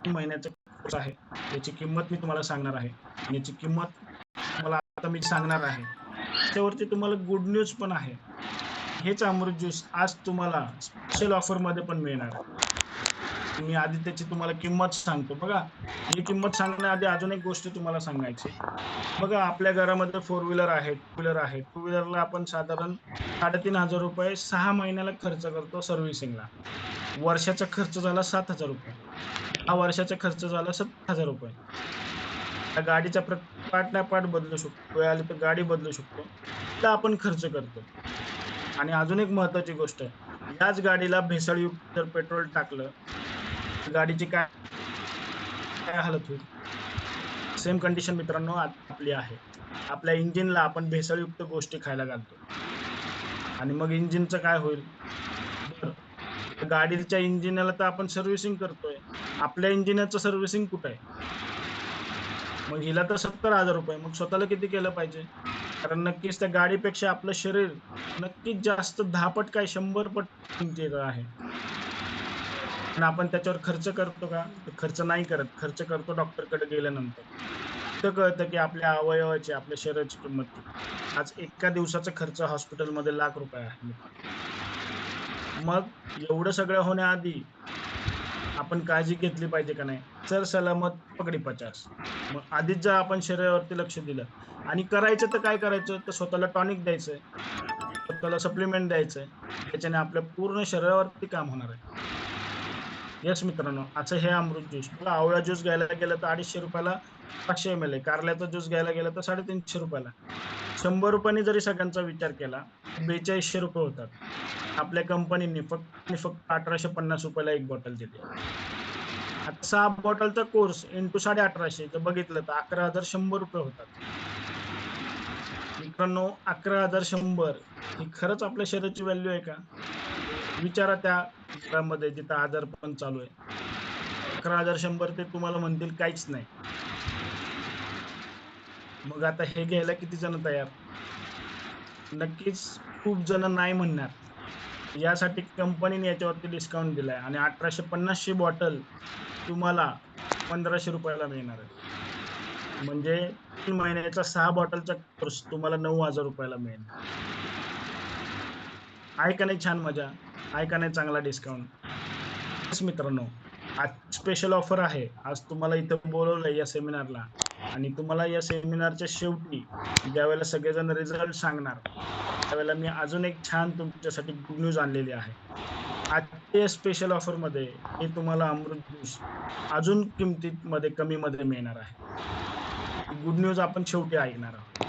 महिन्याचा कोर्स आहे. याची किंमत मी तुम्हाला सांगणार आहे आणि याची किंमत तुम्हाला आता मी सांगणार आहे. त्याच्यावरती तुम्हाला गुड न्यूज पण आहे. हेच अमृत ज्यूस आज तुम्हाला स्पेशल ऑफरमध्ये पण मिळणार आहे. मी आधी त्याची तुम्हाला किंमत सांगतो. बघा, ही किंमत सांगण्याआधी अजून एक गोष्ट तुम्हाला सांगायची. बघा, आपल्या घरामध्ये फोर व्हीलर आहे, टू व्हीलर आहे. टू व्हीलरला आपण साधारण ₹3,500 6 महिन्याला खर्च करतो सर्व्हिसिंगला. वर्षाचा खर्च झाला ₹7,000. 10 वर्षाचा खर्च झाला ₹7,000. त्या गाडीचा प्रत्येक पार्ट ना पार्ट बदलू शकतो. वेळ आली तर गाडी बदलू शकतो. तिला आपण खर्च करतो. आणि अजून एक महत्त्वाची गोष्ट आहे. याच गाडीला भेसळयुक्त जर पेट्रोल टाकलं, तर गाडीची काय काय हालत होईल? सेम कंडिशन मित्रांनो आपली आहे. आपल्या इंजिनला आपण भेसळयुक्त गोष्टी खायला घालतो आणि मग इंजिनचं काय होईल? बरं, गाडीच्या इंजिनाला तर आपण सर्व्हिसिंग करतोय. आपल्या इंजिनाचं सर्व्हिसिंग कुठे आहे? मग हिला तर ₹70,000 मग स्वतःला किती केलं पाहिजे? कारण नक्कीच त्या गाडीपेक्षा आपलं शरीर नक्कीच जास्त 10 पट काय 100 पट किमतीचं आहे. पण आपण त्याच्यावर खर्च करतो का? तर खर्च नाही करत. खर्च करतो डॉक्टरकडे गेल्यानंतर. तिथं कळतं की आपल्या अवयवाची, आपल्या शरीराची किंमत किती. आज एका दिवसाचा खर्च हॉस्पिटलमध्ये ₹1,00,000 आहे मित्रांनो. मग एवढं सगळं होण्याआधी आपण काळजी घेतली पाहिजे का नाही? सर सलामत पकडी 50. मग आधीच जर आपण शरीरावरती लक्ष दिलं आणि करायचं तर काय करायचं? तर स्वतःला टॉनिक द्यायचंय, स्वतःला सप्लिमेंट द्यायचंय. त्याच्याने आपल्या पूर्ण शरीरावरती काम होणार आहे. येस मित्रांनो, असं हे अमृत ज्यूस. बघा आवळा ज्यूस घ्यायला गेलं तर ₹250 ला 500 एम-एल आहे. कारल्याचा ज्यूस घ्यायला गेलं तर ₹350 ला. ₹100 ने जरी सगळ्यांचा विचार केला, तर ₹4200 होतात. आपल्या कंपनीने फक्त आणि फक्त ₹1850 ला एक बॉटल दिली. आता 6 बॉटलचा कोर्स इंटू 1850 जर बघितलं तर ₹11,100 होतात. मित्रांनो 11,100 ही खरंच आपल्या शरीराची व्हॅल्यू आहे का? विचारा त्या घरामध्ये जिथं आजारपण चालू आहे. 11,100 ते तुम्हाला म्हणतील काहीच नाही. मग आता हे घ्यायला किती जण तयार? नक्कीच खूप जण नाही म्हणणार. यासाठी कंपनीने याच्यावरती डिस्काउंट दिलाय आणि 1850 ची बॉटल तुम्हाला ₹1,500 ला मिळणार आहे. म्हणजे 3 महिन्याचा 6 बॉटलचा कोर्स तुम्हाला ₹9,000 ला मिळणार. आहे का नाही छान मजा? आहे का नाही चांगला डिस्काउंट? येस मित्रांनो, आज स्पेशल ऑफर आहे. आज तुम्हाला इथं बोलावलंय या सेमिनारला आणि तुम्हाला या सेमिनारच्या शेवटी ज्यावेळेला सगळेजण रिझल्ट सांगणार, त्यावेळेला मी अजून एक छान तुमच्यासाठी गुड न्यूज आणलेली आहे. आजच्या स्पेशल ऑफरमध्ये हे तुम्हाला अमृत ज्यूस अजून किमतीमध्ये कमीमध्ये मिळणार आहे. गुड न्यूज आपण शेवटी ऐकणार आहोत.